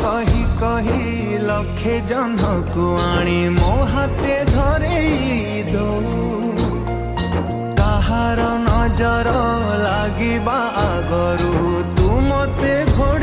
कही कही लक्षे जन को आनी मो हाथे धरे दो कहार नजर लागिबा आगरू तू मते घोड़